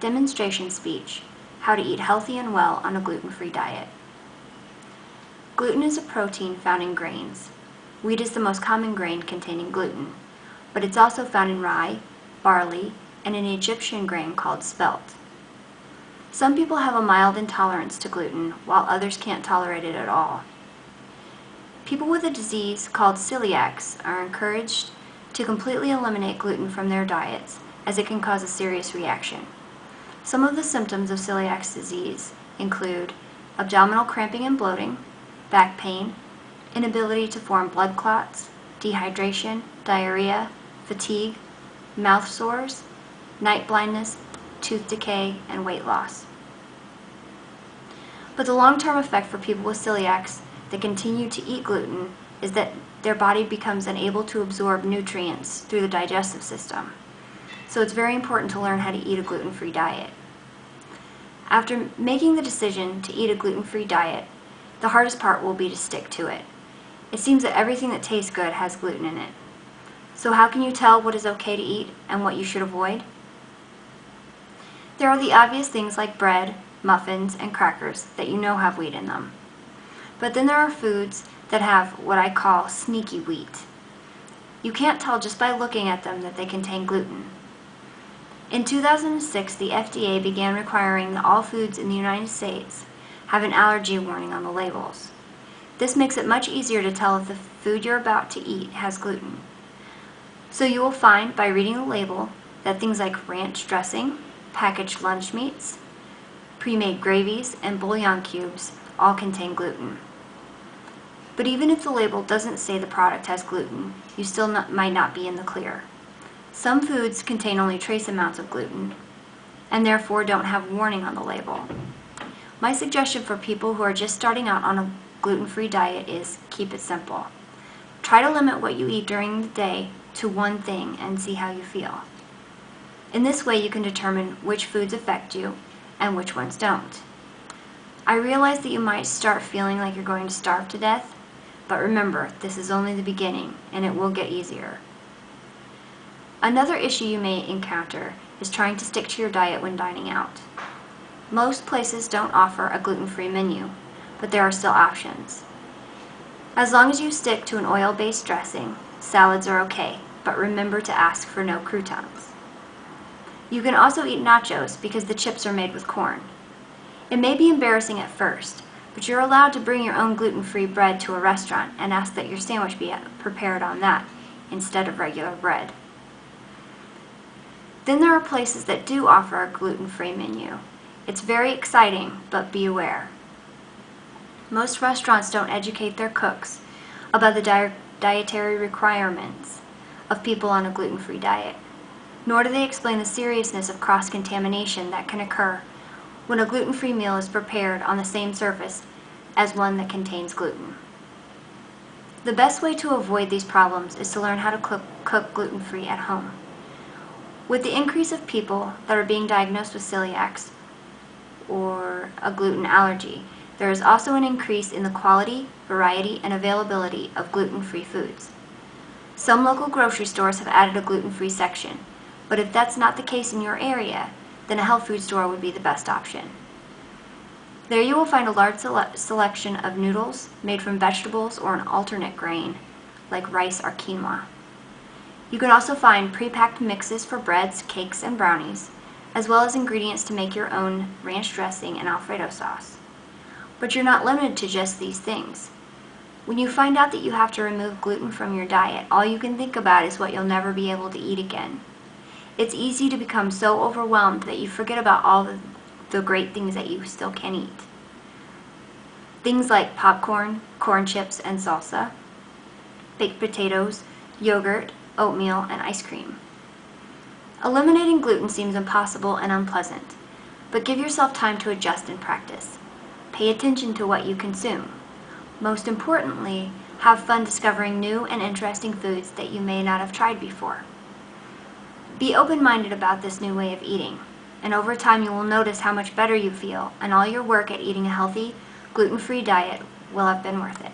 demonstration speech, How to Eat Healthy and Well on a Gluten-Free Diet. Gluten is a protein found in grains. Wheat is the most common grain containing gluten, but it's also found in rye, barley, and an Egyptian grain called spelt. Some people have a mild intolerance to gluten, while others can't tolerate it at all. People with a disease called celiacs are encouraged to completely eliminate gluten from their diets, as it can cause a serious reaction. Some of the symptoms of celiac disease include abdominal cramping and bloating, back pain, inability to form blood clots, dehydration, diarrhea, fatigue, mouth sores, night blindness, tooth decay, and weight loss. But the long-term effect for people with celiacs that continue to eat gluten is that their body becomes unable to absorb nutrients through the digestive system. So it's very important to learn how to eat a gluten-free diet. After making the decision to eat a gluten-free diet, the hardest part will be to stick to it. It seems that everything that tastes good has gluten in it. So how can you tell what is okay to eat and what you should avoid? There are the obvious things like bread, muffins, and crackers that you know have wheat in them. But then there are foods that have what I call sneaky wheat. You can't tell just by looking at them that they contain gluten. In 2006, the FDA began requiring that all foods in the United States have an allergy warning on the labels. This makes it much easier to tell if the food you're about to eat has gluten. So you will find by reading the label that things like ranch dressing, packaged lunch meats, pre-made gravies, and bouillon cubes all contain gluten. But even if the label doesn't say the product has gluten, you still might not be in the clear. Some foods contain only trace amounts of gluten, and therefore don't have warning on the label. My suggestion for people who are just starting out on a gluten-free diet is keep it simple. Try to limit what you eat during the day to one thing and see how you feel. In this way, you can determine which foods affect you and which ones don't. I realize that you might start feeling like you're going to starve to death, but remember, this is only the beginning, and it will get easier. Another issue you may encounter is trying to stick to your diet when dining out. Most places don't offer a gluten-free menu, but there are still options. As long as you stick to an oil-based dressing, salads are okay, but remember to ask for no croutons. You can also eat nachos because the chips are made with corn. It may be embarrassing at first, but you're allowed to bring your own gluten-free bread to a restaurant and ask that your sandwich be prepared on that instead of regular bread. Then there are places that do offer a gluten-free menu. It's very exciting, but be aware. Most restaurants don't educate their cooks about the dietary requirements of people on a gluten-free diet, nor do they explain the seriousness of cross-contamination that can occur when a gluten-free meal is prepared on the same surface as one that contains gluten. The best way to avoid these problems is to learn how to cook gluten-free at home. With the increase of people that are being diagnosed with celiacs or a gluten allergy, there is also an increase in the quality, variety, and availability of gluten-free foods. Some local grocery stores have added a gluten-free section, but if that's not the case in your area, then a health food store would be the best option. There you will find a large selection of noodles made from vegetables or an alternate grain, like rice or quinoa. You can also find pre-packed mixes for breads, cakes, and brownies, as well as ingredients to make your own ranch dressing and Alfredo sauce. But you're not limited to just these things. When you find out that you have to remove gluten from your diet, all you can think about is what you'll never be able to eat again. It's easy to become so overwhelmed that you forget about all the great things that you still can eat. Things like popcorn, corn chips, and salsa, baked potatoes, yogurt, oatmeal, and ice cream. Eliminating gluten seems impossible and unpleasant, but give yourself time to adjust and practice. Pay attention to what you consume. Most importantly, have fun discovering new and interesting foods that you may not have tried before. Be open-minded about this new way of eating, and over time you will notice how much better you feel, and all your work at eating a healthy, gluten-free diet will have been worth it.